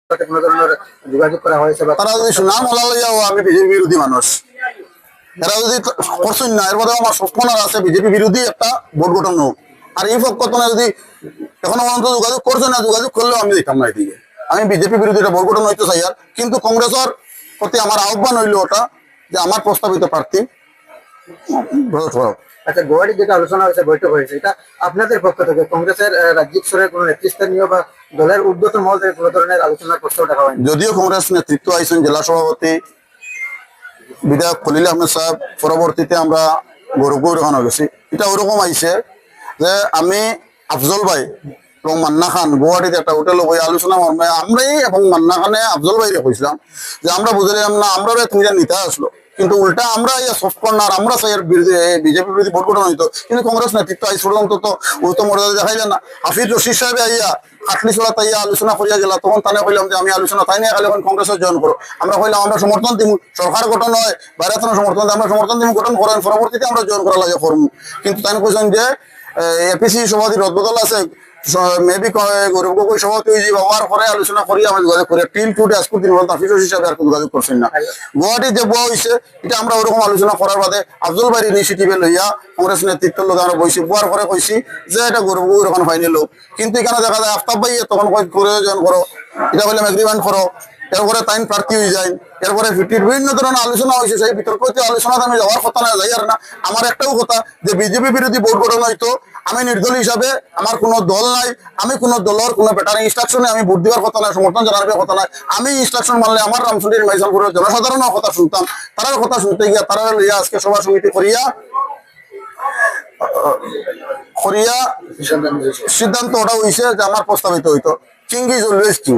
কোনো ধরনের যোগাযোগ করা হয়েছে বা তারা যদি সুনাম হলা লইয়াও আমি বিজেপি বিরোধী মানুষ, এরা যদি করছেন না, এর মধ্যে আমার সক্ষণার আছে বিজেপি বিরোধী একটা ভোট গঠন হোক। আর এই পক্ষতনে যদি এখনো পর্যন্ত যোগাযোগ করছে না, যোগাযোগ করলেও আমি দিতাম না এদিকে। আমি বিজেপি বিরোধী একটা ভোট গঠন হইতে চাই। আর কিন্তু কংগ্রেসের প্রতি আমার আহ্বান হইল ওটা যে আমার প্রস্তাবিত প্রার্থী ভোট হোক। আচ্ছা, গুয়াহাটি যেটা আলোচনা হয়েছে, বৈঠক হয়েছে, এটা আপনাদের পক্ষ থেকে কংগ্রেসের রাজ্যিক স্তরের কোনো নেতৃস্থানীয় বা দলের উদ্যোতন মহল থেকে কোনো ধরনের আলোচনার প্রস্তাব রাখা হয়নি? যদিও কংগ্রেস নেতৃত্ব আইসেন, জেলা সভাপতি বিধায়ক খলিল আহমেদ সাহেব, পরবর্তীতে আমরা গৌরবপুর ওখানে গেছি, এটা ওরকম আইসে যে আমি আফজল ভাই এবং মান্না খান গুয়াহাটিতে একটা হোটেল বই আলোচনা মর্মে আমরাই এবং মান্না খানে আফজল ভাইরে কইছিলাম যে আমরা বুঝলাম না, আমরা তুমি নিতে আসলো, কিন্তু উল্টা আমরা সফট কর্নার আমরা চাই বিজেপি বিরোধী ভোট গঠন হইতো। কিন্তু কংগ্রেস নেতৃত্ব আইস পর্যন্ত তো ও তো মর্যাদা দেখাইবে না। হাফিজ রশিদ সাহেব আইয়া কাটলি চড়া তাইয়া আলোচনা করিয়া গেলা, তখন তানে কইলাম যে আমি আলোচনা তাই নিয়ে গেলে এখন কংগ্রেসে জয়েন করো। আমরা কইলাম আমরা সমর্থন দিব, সরকার গঠন হয় বাইরে সমর্থন, আমরা সমর্থন দিব, গঠন করেন, পরবর্তীতে আমরা জয়েন করা লাগে ফর্ম। কিন্তু তাই কইছেন যে এপিসি সভাপতি রদবদল আছে, মেবি গৌরব গগৈ সভাপতি হওয়ার পরে আলোচনা করি আমি যোগাযোগ করি। টিল টু আজকের দিন পর্যন্ত হাফিজ হিসাবে আর যোগাযোগ করছেন না। গুয়াহাটি যে বয়া হয়েছে এটা আমরা ওরকম আলোচনা করার বাদে আফজল ভাইয়ের ইনিশিয়েটিভে লইয়া কংগ্রেস নেতৃত্বের লোক আমরা বইছি, বুয়ার পরে কইছি যে এটা গৌরব গগৈ ওখানে হয়নি লোক। কিন্তু এখানে দেখা যায় আফতাব ভাই তখন প্রয়োজন করো, এটা বললাম এগ্রিমেন্ট করো, এরপরে তাইন প্রার্থী হয়ে যায়, এরপরে বিভিন্ন ধরনের আলোচনা হয়েছে। সেই বিতর্ক আলোচনাতে আমি যাওয়ার কথা না, যাই আর না। আমার একটাও কথা যে বিজেপি বিরোধী ভোট গঠন হইতো, আমি নির্দলীয় হিসাবে, আমার কোনো দল নাই, আমি কোনো দলের কোনো ব্যাটারি ইনস্ট্রাকশনে আমি ভোট দেওয়ার কথা নাই, সমর্থন জানানোর কথা নাই। আমি ইনস্ট্রাকশন মানলে আমার রামচন্দ্রীর মাইসালপুরের জনসাধারণের কথা শুনতাম, তারার কথা শুনতে গিয়া তারা লইয়া আজকে সভা সমিতি করিয়া সিদ্ধান্ত ওটা হয়েছে যে আমার প্রস্তাবিত হইতো। King is always king.